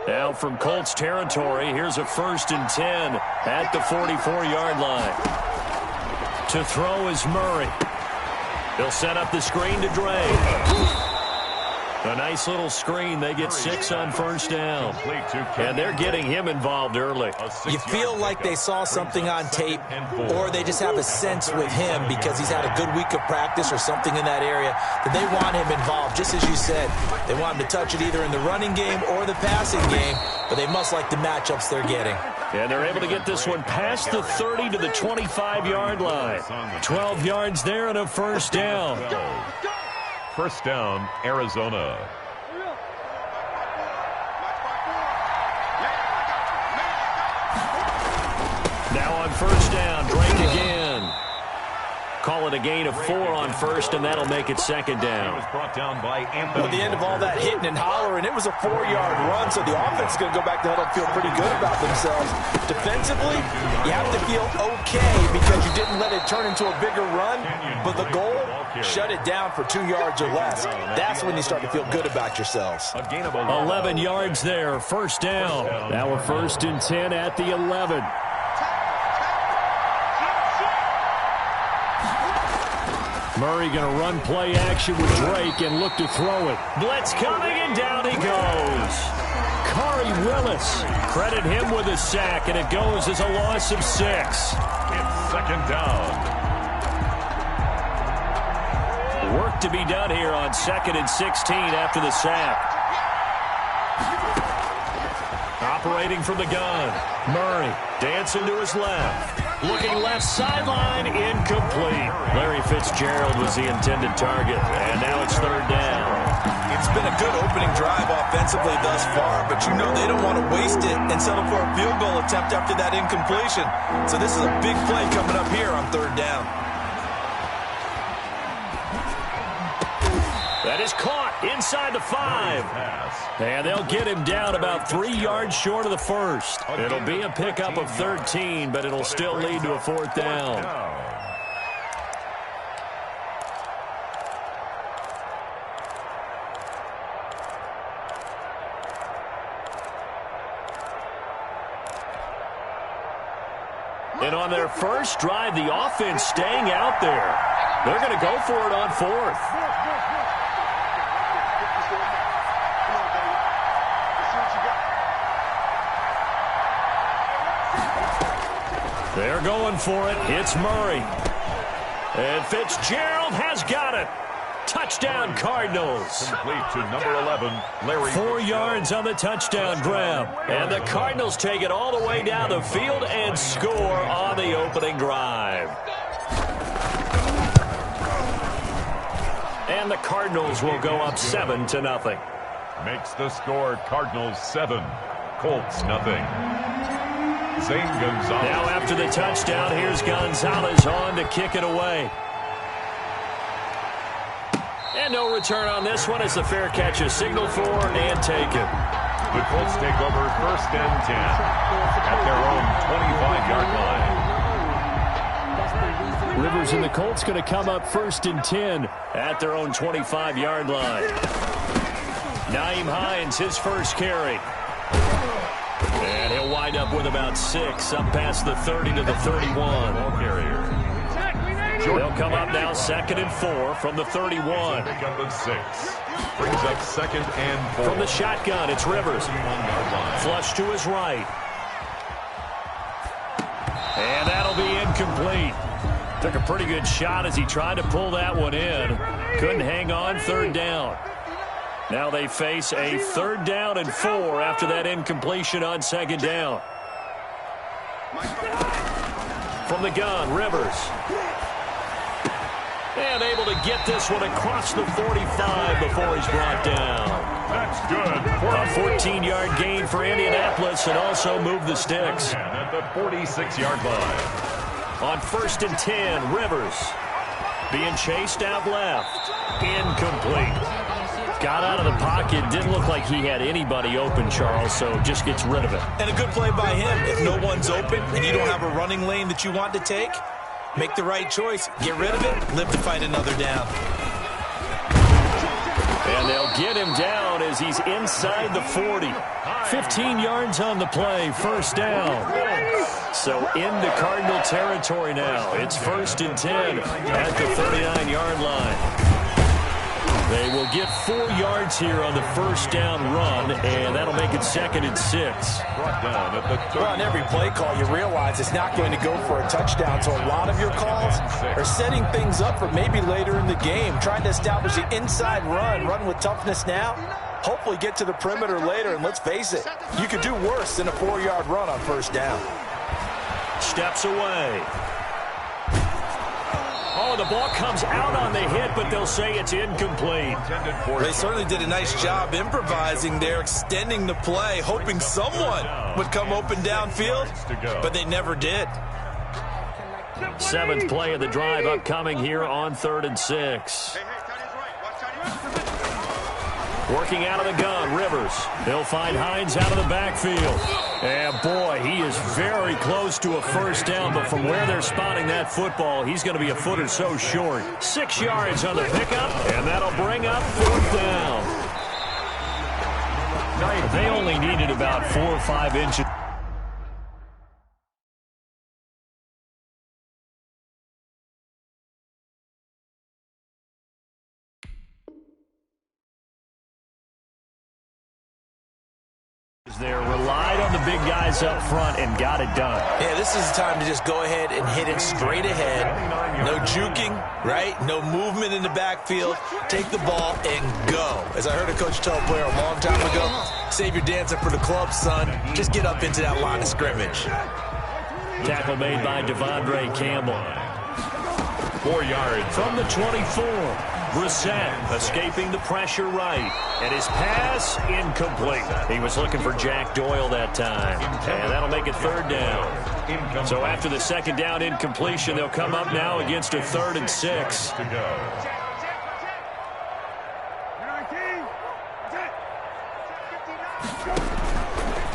Now from Colts territory, here's a 1st and 10 at the 44-yard line. To throw is Murray. He'll set up the screen to Dre. A nice little screen. They get 6 on 1st down. And they're getting him involved early. You feel like they saw something on tape, or they just have a sense with him because he's had a good week of practice or something in that area that they want him involved. Just as you said, they want him to touch it either in the running game or the passing game, but they must like the matchups they're getting. And they're able to get this one past the 30 to the 25-yard line. 12 yards there and a 1st down. 1st down, Arizona. Now on 1st down, Drake again. Call it a gain of 4 on 1st, and that'll make it 2nd down. He was brought down by Anthony. Well, at the end of all that hitting and hollering, it was a 4-yard run, so the offense is going to go back to huddle and feel pretty good about themselves. Defensively, you have to feel okay because you didn't let it turn into a bigger run, but the goal, shut it down for 2 yards or less. That's when you start to feel good about yourselves. 11 yards there, 1st down. Now a 1st and 10 at the 11. Murray going to run play action with Drake and look to throw it. Blitz coming, and down he goes. Khari Willis, credit him with a sack, and it goes as a loss of 6. It's 2nd down. Work to be done here on 2nd and 16 after the sack. Operating from the gun. Murray dancing to his left. Looking left sideline, incomplete. Larry Fitzgerald was the intended target, and now it's 3rd down. It's been a good opening drive offensively thus far, but you know they don't want to waste it and settle for a field goal attempt after that incompletion. So this is a big play coming up here on 3rd down. That is caught inside the 5. And they'll get him down about 3 yards short of the 1st. It'll be a pickup of 13, but it'll still lead to a 4th down. And on their first drive, the offense staying out there. They're going to go for it on 4th. They're going for it. It's Murray. And Fitzgerald has got it. Touchdown, Cardinals. Complete to number 11, Larry. 4 yards on the touchdown grab. And the Cardinals take it all the way down the field and score on the opening drive. And the Cardinals will go up 7-0. Makes the score Cardinals 7, Colts nothing. Zane Gonzalez. Now after the touchdown, here's Gonzalez on to kick it away. And no return on this one as the fair catch is signaled for and taken. The Colts take over 1st and 10 at their own 25-yard line. Rivers and the Colts going to come up 1st and 10 at their own 25-yard line. Nyheim Hines, his first carry. And he'll wind up with about 6 up past the 30 to the 31. They'll come up now 2nd and 4 from the 31. Pickup of 6. Brings up 2nd and 4. From the shotgun, it's Rivers. Flush to his right. And that'll be incomplete. Took a pretty good shot as he tried to pull that one in. Couldn't hang on, 3rd down. Now they face a 3rd down and 4 after that incompletion on 2nd down. From the gun, Rivers. And able to get this one across the 45 before he's brought down. That's good. A 14-yard gain for Indianapolis and also move the sticks. At the 46-yard line. On 1st and 10, Rivers being chased out left. Incomplete. Got out of the pocket. Didn't look like he had anybody open, Charles, so just gets rid of it. And a good play by him. If no one's open and you don't have a running lane that you want to take, make the right choice. Get rid of it. Live to fight another down. And they'll get him down as he's inside the 40. 15 yards on the play, first down. So into Cardinal territory now. It's 1st and 10 at the 39-yard line. They will get 4 yards here on the first down run, and that'll make it 2nd and 6. Well, on every play call, you realize it's not going to go for a touchdown, so a lot of your calls are setting things up for maybe later in the game, trying to establish the inside run with toughness now, hopefully get to the perimeter later, and let's face it, you could do worse than a 4-yard run on first down. Steps away. Oh, the ball comes out on the hit, but they'll say it's incomplete. They certainly did a nice job improvising there, extending the play, hoping someone would come open downfield, but they never did. 7th play of the drive upcoming here on 3rd and 6. Working out of the gun, Rivers. They'll find Hines out of the backfield. And, boy, he is very close to a first down, but from where they're spotting that football, he's going to be a foot or so short. 6 yards on the pickup, and that'll bring up 4th down. They only needed about 4 or 5 inches. There relied on the big guys up front and got it done. Yeah, this is the time to just go ahead and hit it straight ahead. No juking, right? No movement in the backfield. Take the ball and go. As I heard a coach tell a player a long time ago, save your dancing for the club, son. Just get up into that line of scrimmage. Tackle made by Devondre Campbell. 4 yards from the 24. Brissett escaping the pressure right. And his pass incomplete. He was looking for Jack Doyle that time. And that'll make it 3rd down. So after the 2nd down incompletion, they'll come up now against a 3rd and 6.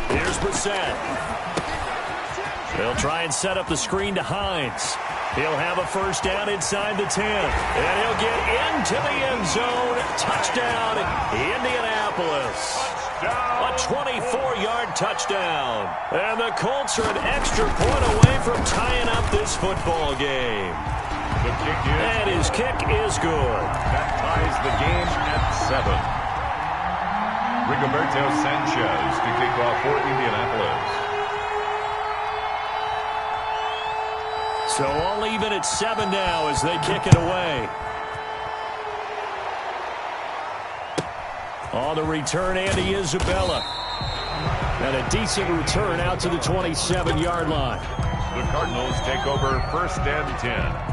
Here's Brissett. They'll try and set up the screen to Hines. He'll have a first down inside the 10. And he'll get into the end zone. Touchdown, Indianapolis. A 24-yard touchdown. And the Colts are an extra point away from tying up this football game. And his kick is good. That ties the game at 7. Rigoberto Sanchez to kick off for Indianapolis. So all even at 7 now as they kick it away. On the return, Andy Isabella. And a decent return out to the 27-yard line. The Cardinals take over 1st and 10.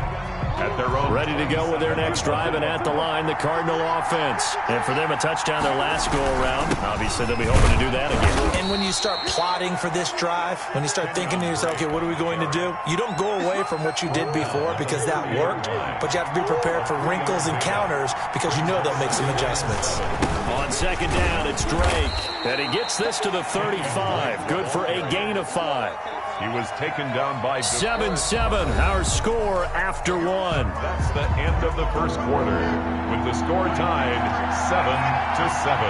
At their own. Ready to go with their next drive, and at the line, the Cardinal offense. And for them, a touchdown their last go-around. Obviously, they'll be hoping to do that again. And when you start plotting for this drive, when you start thinking to yourself, okay, what are we going to do? You don't go away from what you did before because that worked, but you have to be prepared for wrinkles and counters because you know they'll make some adjustments. On 2nd down, it's Drake. And he gets this to the 35. Good for a gain of 5. He was taken down by 7-7, our score after 1. That's the end of the first quarter, with the score tied 7-7.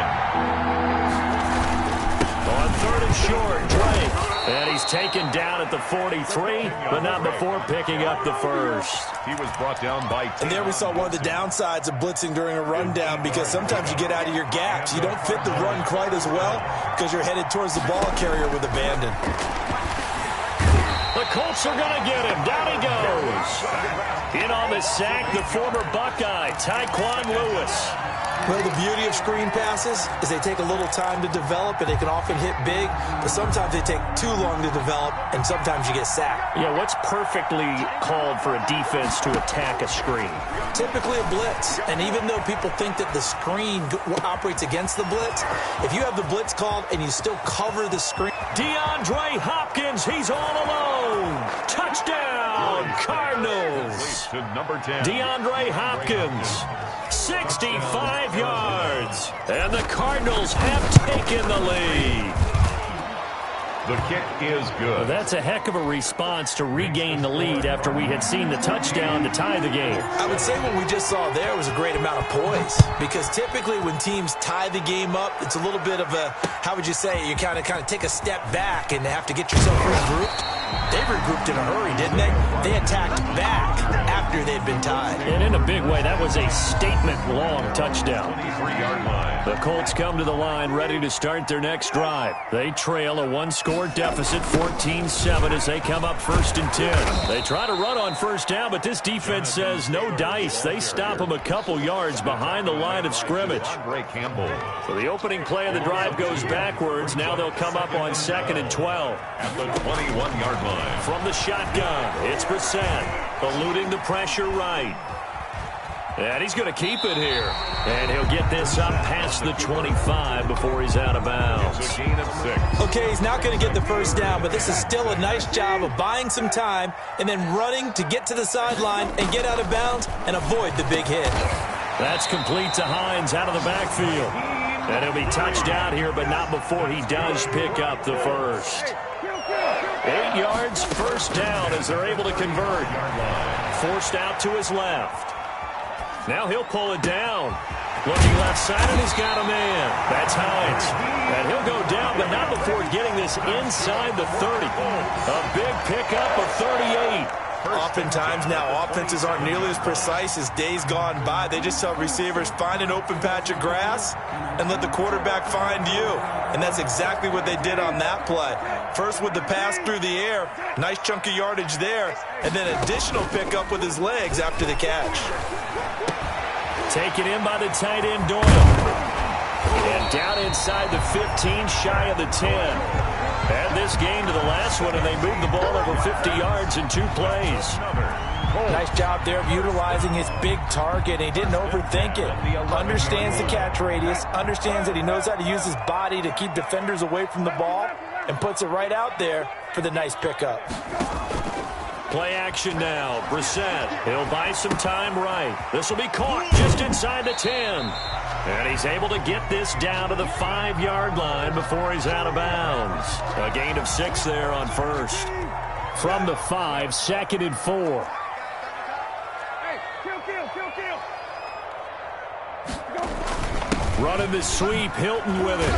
On 3rd and short, Drake. And he's taken down at the 43, but not before picking up the first. He was brought down by 10. And there we saw one of the downsides of blitzing during a rundown because sometimes you get out of your gaps. You don't fit the run quite as well because you're headed towards the ball carrier with abandon. The Colts are going to get him. Down he goes. In on the sack, the former Buckeye, Tyquan Lewis. Well, the beauty of screen passes is they take a little time to develop, and they can often hit big, but sometimes they take too long to develop, and sometimes you get sacked. Yeah, what's perfectly called for a defense to attack a screen? Typically a blitz, and even though people think that the screen operates against the blitz, if you have the blitz called and you still cover the screen. DeAndre Hopkins, he's all alone. Touchdown, Cardinals. To number 10. DeAndre Hopkins, 65 yards. And the Cardinals have taken the lead. The kick is good. Well, that's a heck of a response to regain the lead after we had seen the touchdown to tie the game. I would say what we just saw there was a great amount of poise, because typically when teams tie the game up, it's a little bit of a, how would you say, you kind of take a step back and have to get yourself regrouped. They regrouped in a hurry, didn't they? They attacked back after they'd been tied. And in a big way, that was a statement-long touchdown. 23-yard line. The Colts come to the line ready to start their next drive. They trail a one-score deficit, 14-7, as they come up 1st and 10. They try to run on first down, but this defense says no dice. They stop them a couple yards behind the line of scrimmage. So the opening play of the drive goes backwards. Now they'll come up on 2nd and 12. At the 21-yard line. From the shotgun, it's Brissett, eluding the pressure right. And he's going to keep it here. And he'll get this up past the 25 before he's out of bounds. It's a gain of 6. Okay, he's not going to get the first down, but this is still a nice job of buying some time and then running to get to the sideline and get out of bounds and avoid the big hit. That's complete to Hines out of the backfield. And he'll be touched out here, but not before he does pick up the first. 8 yards, first down as they're able to convert. Forced out to his left. Now he'll pull it down. Looking left side, and he's got a man. That's Hines. And he'll go down, but not before getting this inside the 30. A big pickup of 38. Oftentimes now offenses aren't nearly as precise as days gone by. They just tell receivers, find an open patch of grass and let the quarterback find you. And that's exactly what they did on that play. First with the pass through the air, nice chunk of yardage there, and then additional pickup with his legs after the catch. Taken in by the tight end Doyle. And down inside the 15, shy of the 10. And this game to the last one, and they moved the ball over 50 yards in 2 plays. Nice job there of utilizing his big target. He didn't overthink it. Understands the catch radius, understands that he knows how to use his body to keep defenders away from the ball, and puts it right out there for the nice pickup. Play action now. Brissett, he'll buy some time right. This will be caught just inside the 10. And he's able to get this down to the 5-yard line before he's out of bounds. A gain of 6 there on first. From the 5, 2nd and 4. Running the sweep, Hilton with it.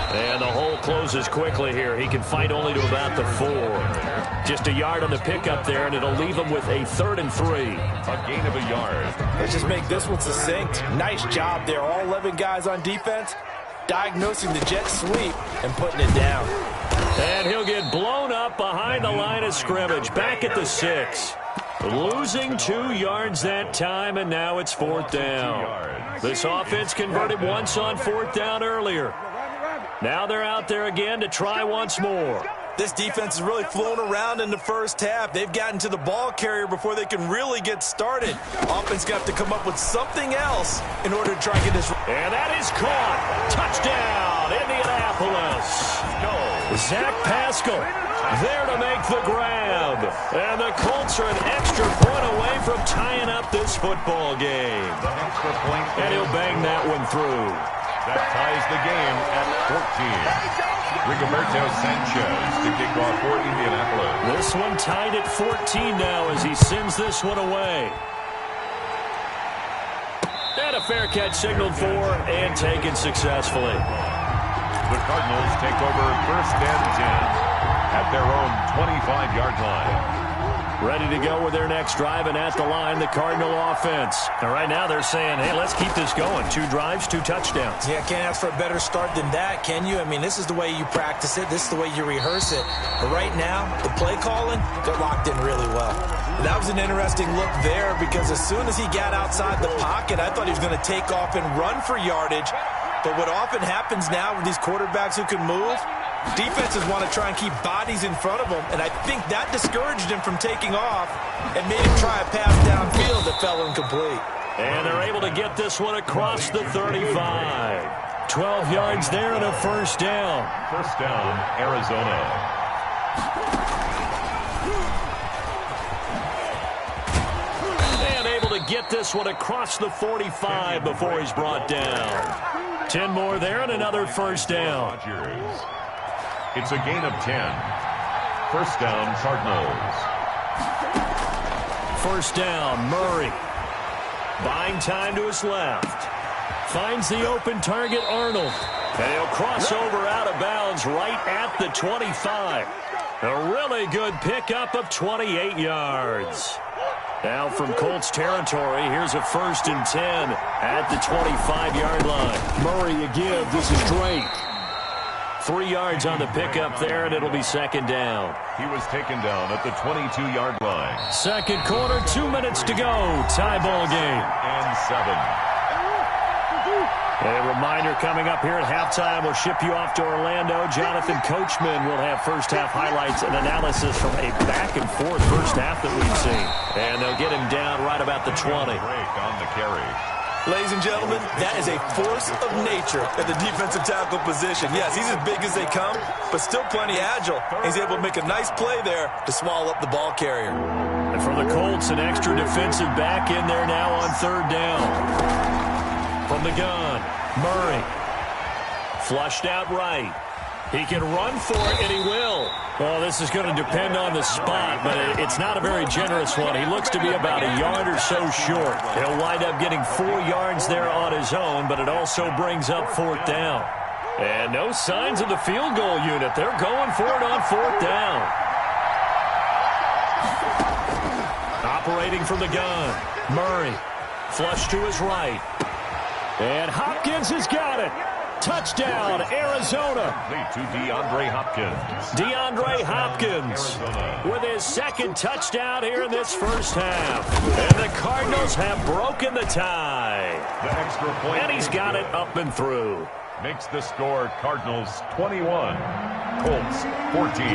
And the hole closes quickly here. He can fight only to about the 4. Just a yard on the pickup there, and it'll leave him with a 3rd and 3. A gain of a yard. Let's just make this one succinct. Nice job there. All 11 guys on defense diagnosing the jet sweep and putting it down. And he'll get blown up behind the line of scrimmage. Back at the 6. Losing 2 yards that time, and now it's 4th down. This offense converted once on 4th down earlier. Now they're out there again to try once more. This defense has really flown around in the first half. They've gotten to the ball carrier before they can really get started. Offense got to come up with something else in order to try and get this. And that is caught. Touchdown, Indianapolis. Zach Pascal there to make the grab. And the Colts are an extra point away from tying up this football game. And he'll bang that one through. That ties the game at 14. Rigoberto Sanchez to kick off for Indianapolis. This one tied at 14 now as he sends this one away. And a fair catch signaled for and taken successfully. The Cardinals take over 1st and 10 at their own 25-yard line. Ready to go with their next drive, and at the line, the Cardinal offense. And right now they're saying, hey, let's keep this going. 2 drives, 2 touchdowns. Yeah, can't ask for a better start than that, can you? I mean, this is the way you practice it. This is the way you rehearse it. But right now, the play calling, they're locked in really well. That was an interesting look there because as soon as he got outside the pocket, I thought he was going to take off and run for yardage. But what often happens now with these quarterbacks who can move, defenses want to try and keep bodies in front of them, and I think that discouraged him from taking off and made him try a pass downfield that fell incomplete. And they're able to get this one across the 35. 12 yards there and a 1st down. 1st down, Arizona. get this one across the 45 before he's brought down. 10 more there and another first down. It's a gain of 10. First down, Cardinals. First down, Murray. Buying time to his left. Finds the open target, Arnold. And he'll cross over out of bounds right at the 25. A really good pickup of 28 yards. Now from Colts territory, here's a 1st and 10 at the 25-yard line. Murray again, this is Drake. 3 yards on the pickup there, and it'll be second down. He was taken down at the 22-yard line. Second quarter, 2 minutes to go. Tie ball game. And 7. A reminder coming up here at halftime, we'll ship you off to Orlando. Jonathan Coachman will have first-half highlights and analysis from a back-and-forth first half that we've seen. And they'll get him down right about the 20. Break on the carry. Ladies and gentlemen, that is a force of nature at the defensive tackle position. Yes, he's as big as they come, but still plenty agile. He's able to make a nice play there to swallow up the ball carrier. And for the Colts, an extra defensive back in there now on third down. From the gun, Murray. Flushed out right. He can run for it, and he will. Well, this is going to depend on the spot, but it's not a very generous one. He looks to be about a yard or so short. He'll wind up getting 4 yards there on his own, but it also brings up fourth down. And no signs of the field goal unit. They're going for it on fourth down. Operating from the gun, Murray. Flush to his right. And Hopkins has got it. Touchdown, Arizona. To DeAndre Hopkins. DeAndre Hopkins with his second touchdown here in this first half. And the Cardinals have broken the tie. The extra point. And he's got it up and through. Makes the score Cardinals 21, Colts 14.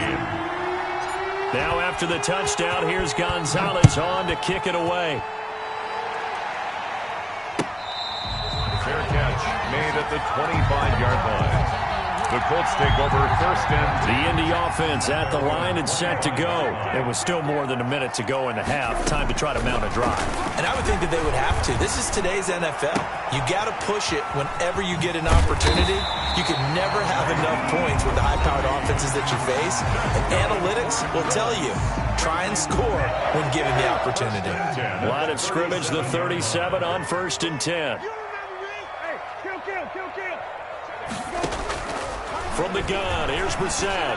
Now after the touchdown, here's Gonzalez on to kick it away. Fair catch made at the 25-yard line. The Colts take over first and 10. The Indy offense at the line and set to go. It was still more than a minute to go in the half. Time to try to mount a drive. And I would think that they would have to. This is today's NFL. You got to push it whenever you get an opportunity. You can never have enough points with the high-powered offenses that you face. And analytics will tell you, try and score when given the opportunity. Line of scrimmage, the 37 on 1st and 10. From the gun, here's Brissett.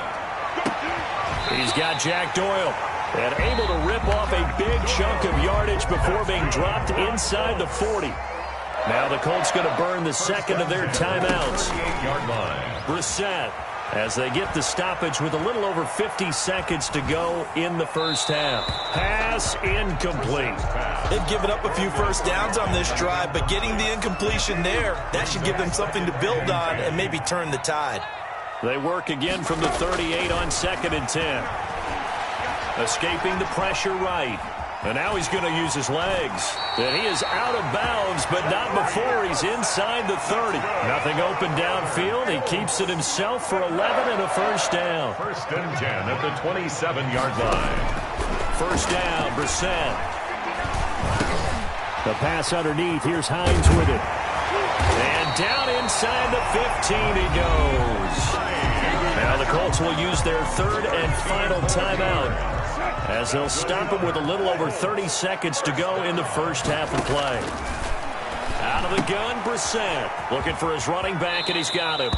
He's got Jack Doyle. And able to rip off a big chunk of yardage before being dropped inside the 40. Now the Colts going to burn the second of their timeouts. 38-yard line. Brissett as they get the stoppage with a little over 50 seconds to go in the first half. Pass incomplete. They've given up a few first downs on this drive, but getting the incompletion there, that should give them something to build on and maybe turn the tide. They work again from the 38 on 2nd and 10. Escaping the pressure right. And now he's going to use his legs. And he is out of bounds, but not before he's inside the 30. Nothing open downfield. He keeps it himself for 11 and a first down. First and 10 at the 27-yard line. First down, Brissett. The pass underneath. Here's Hines with it. And down inside the 15 he goes. Now the Colts will use their third and final timeout as they'll stop him with a little over 30 seconds to go in the first half of play. Out of the gun, Brissett looking for his running back, and he's got him.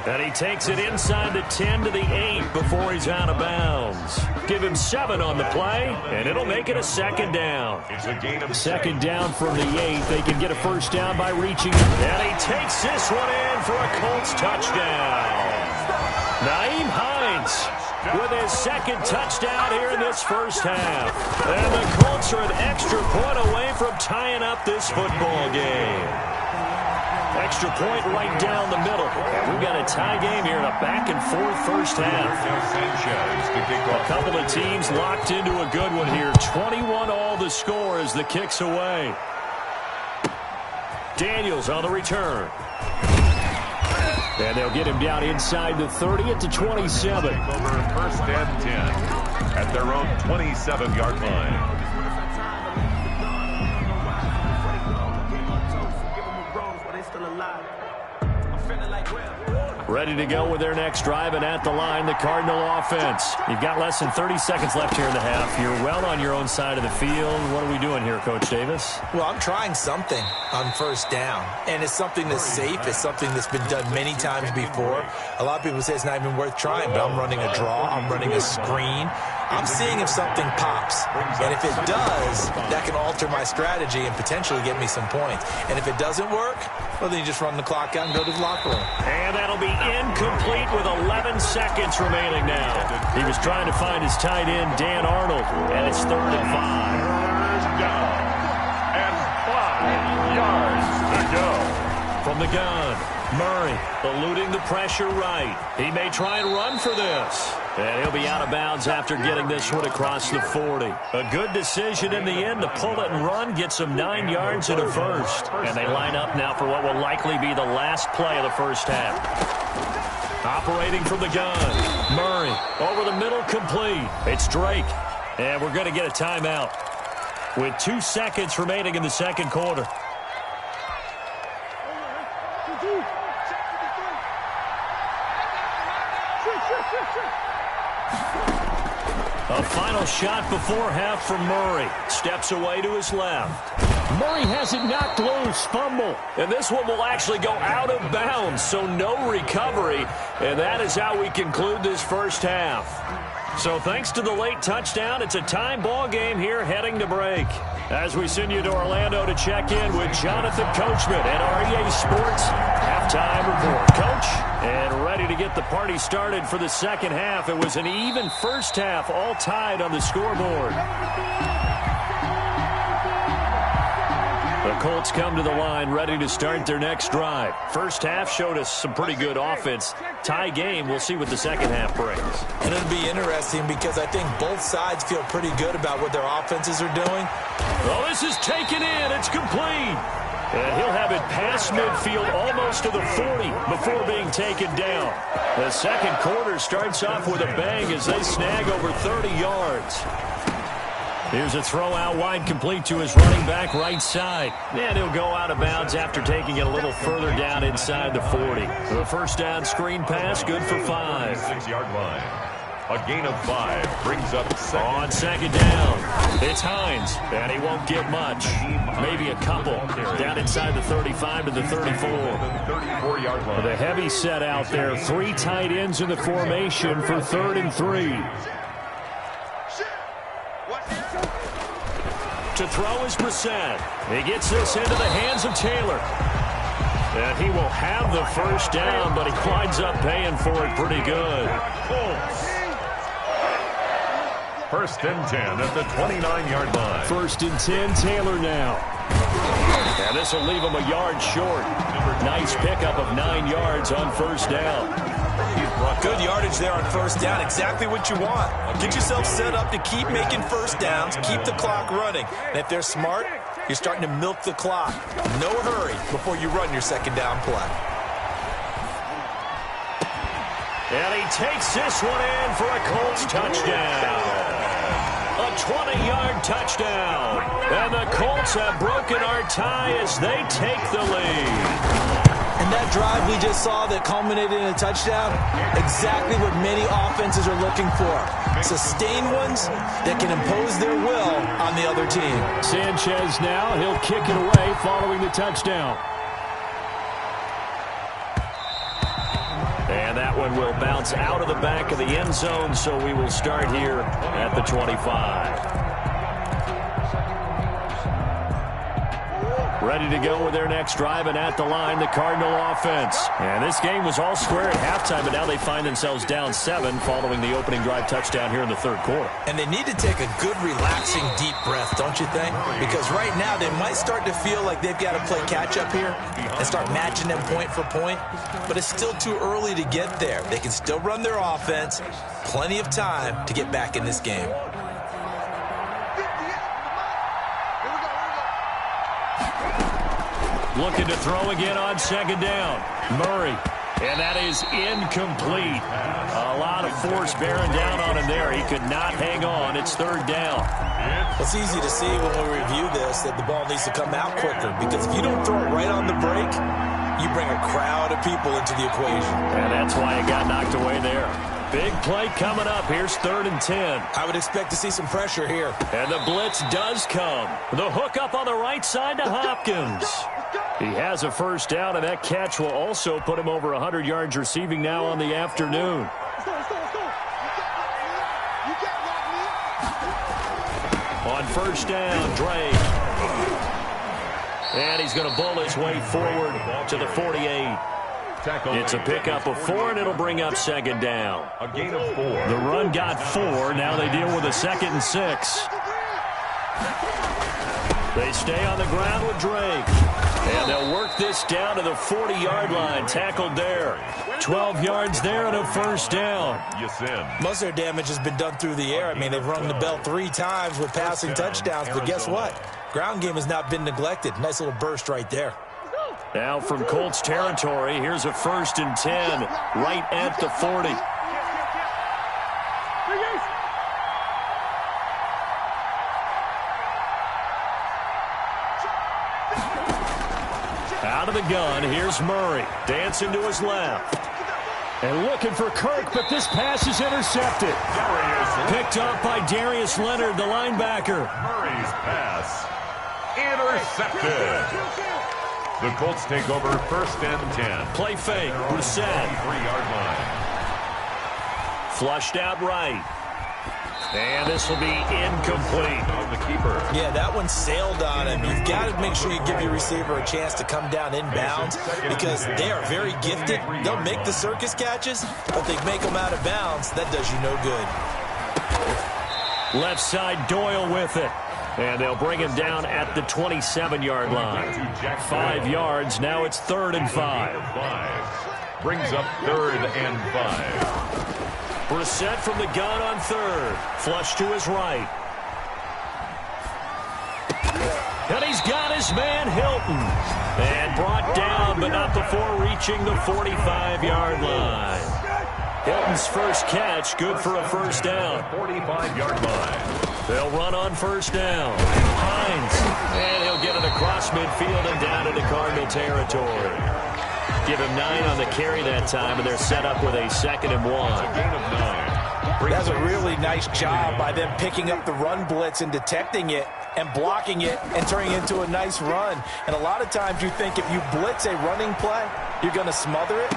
And he takes it inside the 10 to the 8 before he's out of bounds. Give him 7 on the play, and it'll make it a second down. It's a gain of second down from the 8. They can get a first down by reaching. And he takes this one in for a Colts touchdown. Nyheim Hines with his second touchdown here in this first half. And the Colts are an extra point away from tying up this football game. Extra point right down the middle. And we've got a tie game here in a back-and-forth first half. A couple of teams locked into a good one here. 21 all the score as the kick's away. Daniels on the return. And they'll get him down inside the 30 at the 27. Over first and 10 at their own 27-yard line. Ready to go with their next drive, and at the line, the Cardinal offense. You've got less than 30 seconds left here in the half. You're well on your own side of the field. What are we doing here, Coach Davis? Well, I'm trying something on first down, and it's something that's safe. It's something that's been done many times before. A lot of people say it's not even worth trying, but I'm running a draw. I'm running a screen. I'm seeing if something pops, and if it does, that can alter my strategy and potentially get me some points. And if it doesn't work, well, then you just run the clock out and go to the locker room. And that'll be incomplete with 11 seconds remaining now. He was trying to find his tight end, Dan Arnold, and it's 3rd and 5. Down. And 5 yards to go. From the gun, Murray eluding the pressure right. He may try and run for this. And he'll be out of bounds after getting this one across the 40. A good decision in the end to pull it and run, get some 9 yards and a first. And they line up now for what will likely be the last play of the first half. Operating from the gun, Murray over the middle, complete. It's Drake. And we're going to get a timeout with 2 seconds remaining in the second quarter. A final shot before half from Murray. Steps away to his left. Murray has it knocked loose. Fumble. And this one will actually go out of bounds, so no recovery. And that is how we conclude this first half. So thanks to the late touchdown, it's a time ball game here heading to break. As we send you to Orlando to check in with Jonathan Coachman at REA Sports Halftime Report. Coach, and ready to get the party started for the second half. It was an even first half, all tied on the scoreboard. The Colts come to the line ready to start their next drive. First half showed us some pretty good offense. Tie game, we'll see what the second half brings. And it'll be interesting because I think both sides feel pretty good about what their offenses are doing. Well, this is taken in. It's complete. And he'll have it past midfield almost to the 40 before being taken down. The second quarter starts off with a bang as they snag over 30 yards. Here's a throw out wide, complete to his running back right side. And he'll go out of bounds after taking it a little further down inside the 40. The first down screen pass, good for 5. 6-yard line. A gain of 5 brings up second. On second down, it's Hines, and he won't get much. Maybe a couple. Down inside the 35 to the 34. 34-yard line. The heavy set out there. 3 tight ends in the formation for 3rd and 3. To throw is Brissett. He gets this into the hands of Taylor. And he will have the first down, but he winds up paying for it pretty good. First and 10 at the 29-yard line. 1st and 10, Taylor now. And this will leave him a yard short. Nice pickup of 9 yards on first down. Good yardage there on first down. Exactly what you want. Get yourself set up to keep making first downs, keep the clock running. And if they're smart, you're starting to milk the clock. No hurry before you run your second down play. And he takes this one in for a Colts touchdown. A 20-yard touchdown. And the Colts have broken our tie as they take the lead. And that drive we just saw that culminated in a touchdown, exactly what many offenses are looking for. Sustained ones that can impose their will on the other team. Sanchez now, he'll kick it away following the touchdown. And that one will bounce out of the back of the end zone, so we will start here at the 25. Ready to go with their next drive, and at the line, the Cardinal offense. And this game was all square at halftime, but now they find themselves down 7 following the opening drive touchdown here in the third quarter. And they need to take a good, relaxing, deep breath, don't you think? Because right now they might start to feel like they've got to play catch-up here and start matching them point for point. But it's still too early to get there. They can still run their offense. Plenty of time to get back in this game. Looking to throw again on second down. Murray And that is incomplete. A lot of force bearing down on him there. He could not hang on. It's third down. It's easy to see when we review this that the ball needs to come out quicker, because if you don't throw it right on the break, you bring a crowd of people into the equation. And that's why it got knocked away there. Big play coming up. Here's 3rd and 10. I would expect to see some pressure here. And the blitz does come. The hook up on the right side to Hopkins. He has a first down, and that catch will also put him over 100 yards receiving now on the afternoon. On first down, Drake. And he's going to bull his way forward to the 48. It's a pickup of 4, and it'll bring up 2nd down. A gain of 4. The run got 4. Now they deal with a 2nd and 6. They stay on the ground with Drake. And they'll work this down to the 40-yard line. Tackled there. 12 yards there and a first down. Most of their damage has been done through the air. I mean, they've rung the bell 3 times with passing touchdowns. But guess what? Ground game has not been neglected. Nice little burst right there. Now from Colts territory, here's a 1st and 10 right at the 40. Out of the gun, here's Murray. Dancing to his left. And looking for Kirk, but this pass is intercepted. Picked up by Darius Leonard, the linebacker. Murray's pass intercepted. The Colts take over 1st and 10. Play fake, Brissett. 3-yard line. Flushed out right. And this will be incomplete. On the keeper. Yeah, that one sailed on him. You've got to make sure you give your receiver a chance to come down inbounds, because they are very gifted. They'll make the circus catches, but they make them out of bounds. That does you no good. Left side, Doyle with it. And they'll bring him down at the 27-yard line. 5 yards. Now it's 3rd and 5. Brings up 3rd and 5. Brissett from the gun on 3rd. Flush to his right. And he's got his man Hilton. And brought down, but not before reaching the 45-yard line. Hilton's first catch, good for a first down. 45-yard line. They'll run on first down. Hines. And he'll get it across midfield and down into Cardinal territory. Give him 9 on the carry that time, and they're set up with a 2nd and 1. Gain of 9. That's a really nice job by them picking up the run blitz and detecting it and blocking it and turning it into a nice run. And a lot of times you think if you blitz a running play, you're going to smother it.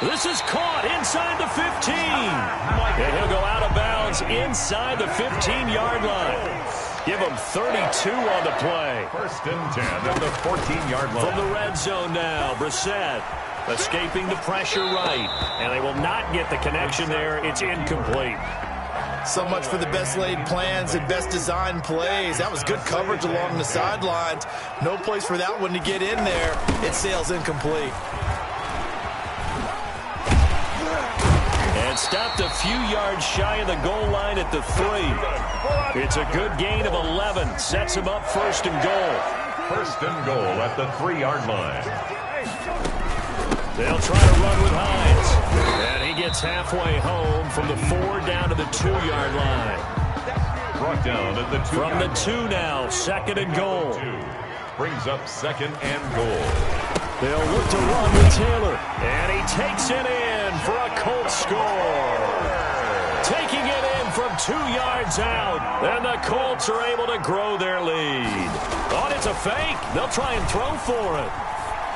This is caught inside the 15. And he'll go out of bounds inside the 15-yard line. Give him 32 on the play. 1st and 10 at the 14-yard line. From the red zone now, Brissett escaping the pressure right. And they will not get the connection there. It's incomplete. So much for the best laid plans and best designed plays. That was good coverage along the sidelines. No place for that one to get in there. It sails incomplete. And stopped a few yards shy of the goal line at the 3. It's a good gain of 11. Sets him up 1st and goal. 1st and goal at the 3-yard line. They'll try to run with Hines. And he gets halfway home from the 4 down to the 2-yard line. Brought down at the 2. From the 2 now, 2nd and goal. Brings up 2nd and goal. They'll look to run with Taylor. And he takes it in for a Colts score. Taking it in from 2 yards out. And the Colts are able to grow their lead. Oh, it's a fake. They'll try and throw for it.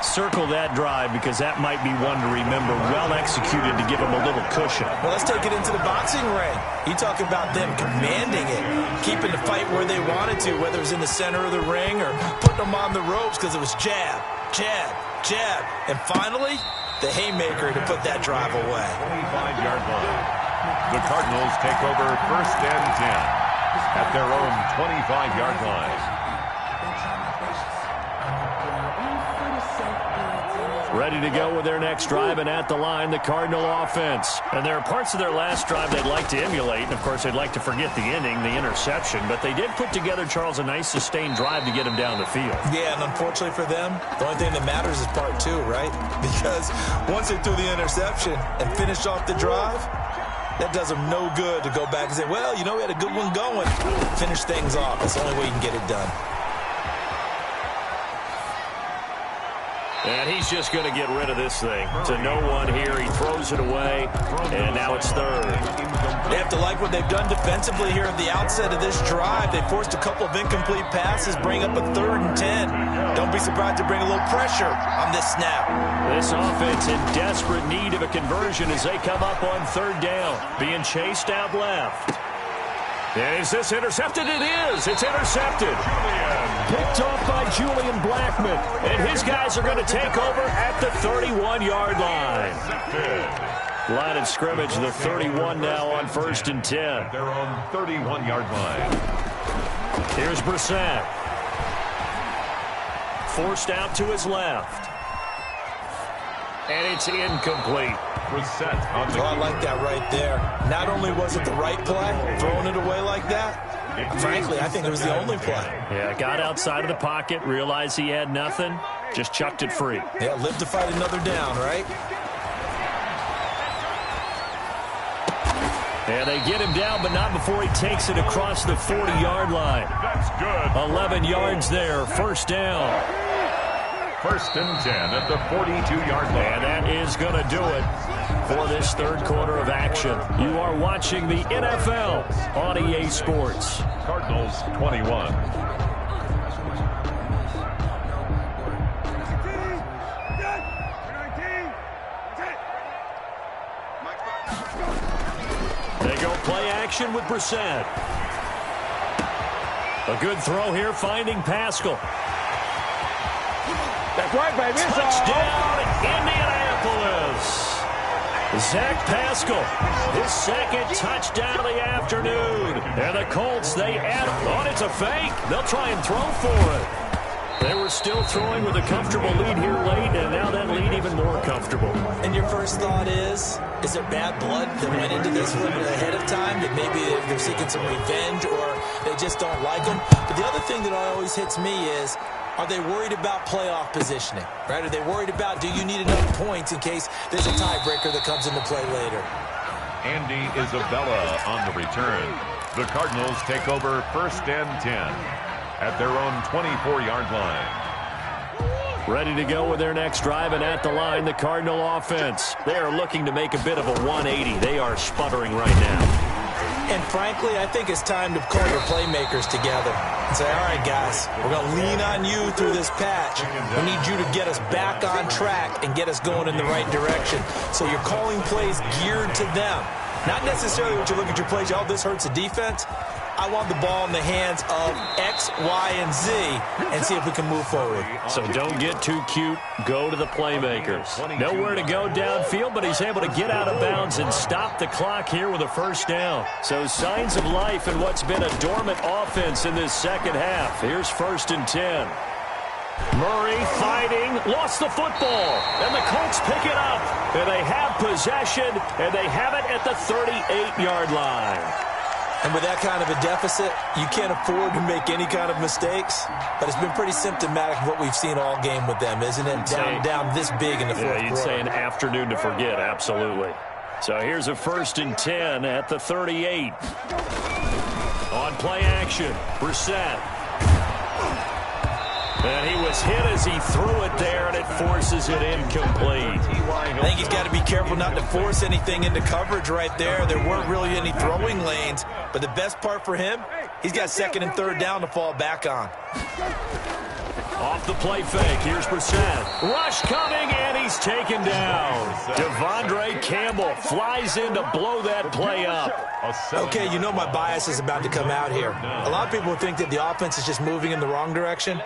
Circle that drive, because that might be one to remember. Well executed to give them a little cushion. Well, let's take it into the boxing ring. You talk about them commanding it, keeping the fight where they wanted to, whether it was in the center of the ring or putting them on the ropes, because it was jab, jab, jab. And finally, the haymaker to put that drive away. 25-yard line. The Cardinals take over 1st and 10 at their own 25-yard line. Ready to go with their next drive, and at the line, the Cardinal offense. And there are parts of their last drive they'd like to emulate, and of course they'd like to forget the ending, the interception, but they did put together, Charles, a nice sustained drive to get him down the field. Yeah, and unfortunately for them, the only thing that matters is part two, right? Because once they threw the interception and finished off the drive, that does them no good to go back and say, well, you know, we had a good one going. Finish things off. That's the only way you can get it done. And he's just going to get rid of this thing. To no one here. He throws it away, and now it's third. They have to like what they've done defensively here at the outset of this drive. They forced a couple of incomplete passes, bring up a 3rd and 10. Don't be surprised to bring a little pressure on this snap. This offense in desperate need of a conversion as they come up on 3rd down. Being chased out left. And is this intercepted? It is. It's intercepted. Picked off by Julian Blackmon. And his guys are going to take over at the 31-yard line. Line of scrimmage, the 31 now on 1st and 10. Their own 31-yard line. Here's Brissett. Forced out to his left. And it's incomplete. Brissett on the I like that right there. Not only was it the right play, throwing it away like that, frankly, I think it was the only play. Yeah, got outside of the pocket, realized he had nothing, just chucked it free. Yeah, live to fight another down, right? And they get him down, but not before he takes it across the 40-yard line. That's good. 11 yards there, 1st down. 1st and 10 at the 42-yard line. And that is going to do it for this 3rd quarter of action. You are watching the NFL on EA Sports. Cardinals 21. They go play action with Brissett. A good throw here, finding Pascal. That's right, baby. Touchdown, Indianapolis. Zach Pascal, his 2nd touchdown of the afternoon. And the Colts, they add on. It's a fake. They'll try and throw for it. They were still throwing with a comfortable lead here late, and now that lead even more comfortable. And your first thought is there bad blood that went into this one ahead of time, that maybe they're seeking some revenge or they just don't like them? But the other thing that always hits me is, are they worried about playoff positioning, right? Are they worried about, do you need enough points in case there's a tiebreaker that comes into play later? Andy Isabella on the return. The Cardinals take over 1st and 10 at their own 24-yard line. Ready to go with their next drive, and at the line, the Cardinal offense. They are looking to make a bit of a 180. They are sputtering right now. And frankly, I think it's time to call your playmakers together and say, all right, guys, we're going to lean on you through this patch. We need you to get us back on track and get us going in the right direction. So you're calling plays geared to them. Not necessarily what you look at your plays, oh, this hurts the defense. I want the ball in the hands of X, Y, and Z and see if we can move forward. So don't get too cute. Go to the playmakers. Nowhere to go downfield, but he's able to get out of bounds and stop the clock here with a 1st down. So signs of life in what's been a dormant offense in this 2nd half. Here's 1st and 10. Murray fighting, lost the football, and the Colts pick it up. And they have possession, and they have it at the 38-yard line. And with that kind of a deficit, you can't afford to make any kind of mistakes. But it's been pretty symptomatic of what we've seen all game with them, isn't it? Down this big in the 4th quarter. Yeah, you'd say an afternoon to forget, absolutely. So here's a 1st and 10 at the 38. On play action, Brissett. And he was hit as he threw it there, and it forces it incomplete. I think he's got to be careful not to force anything into coverage right there. There weren't really any throwing lanes. But the best part for him, he's got 2nd and 3rd down to fall back on. Off the play fake, here's Brissett. Rush coming, and he's taken down. Devondre Campbell flies in to blow that play up. Okay, you know my bias is about to come out here. A lot of people think that the offense is just moving in the wrong direction.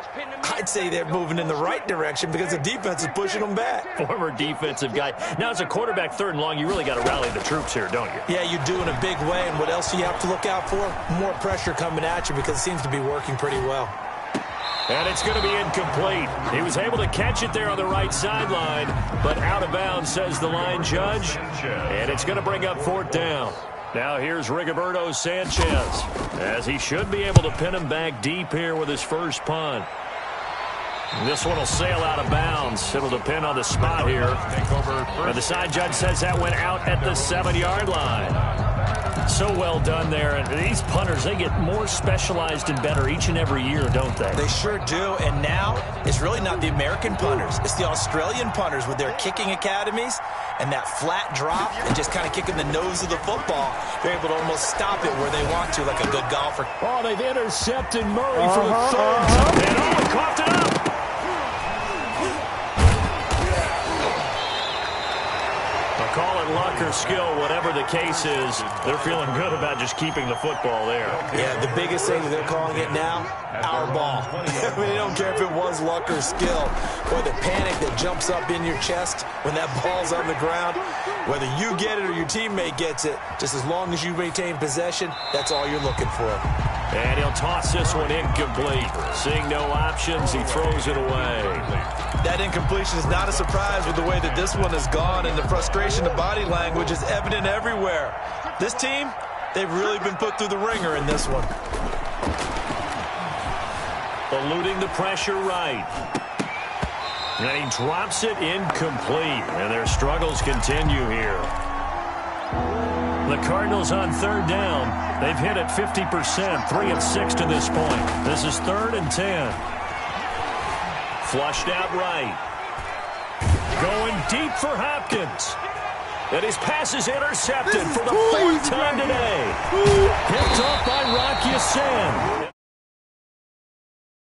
I'd say they're moving in the right direction because the defense is pushing them back. Former defensive guy. Now, as a quarterback 3rd and long, you really got to rally the troops here, don't you? Yeah, you do in a big way. And what else do you have to look out for? More pressure coming at you because it seems to be working pretty well. And it's going to be incomplete. He was able to catch it there on the right sideline, but out of bounds, says the line judge. And it's going to bring up 4th down. Now here's Rigoberto Sanchez, as he should be able to pin him back deep here with his first punt. This one will sail out of bounds. It'll depend on the spot here. And the side judge says that went out at the 7-yard line. So well done there. And these punters, they get more specialized and better each and every year, don't they? They sure do. And now it's really not the American punters. It's the Australian punters with their kicking academies and that flat drop and just kind of kicking the nose of the football. They're able to almost stop it where they want to, like a good golfer. Oh, they've intercepted Murray for the 3rd time. And oh, he coughed it up. Call it luck or skill, whatever the case is, they're feeling good about just keeping the football there. Yeah, the biggest thing that they're calling it now, our ball. I mean, they don't care if it was luck or skill, or the panic that jumps up in your chest when that ball's on the ground. Whether you get it or your teammate gets it, just as long as you maintain possession, that's all you're looking for. And he'll toss this one incomplete. Seeing no options, he throws it away. That incompletion is not a surprise with the way that this one has gone, and the frustration of body language is evident everywhere. This team, they've really been put through the ringer in this one. Eluding the pressure right. And he drops it incomplete, and their struggles continue here. The Cardinals on 3rd down. They've hit it 50%, 3 of 6 to this point. This is 3rd and 10. Flushed out right. Going deep for Hopkins. And his pass is intercepted for the 4th time today. Picked off by Rocky Sin.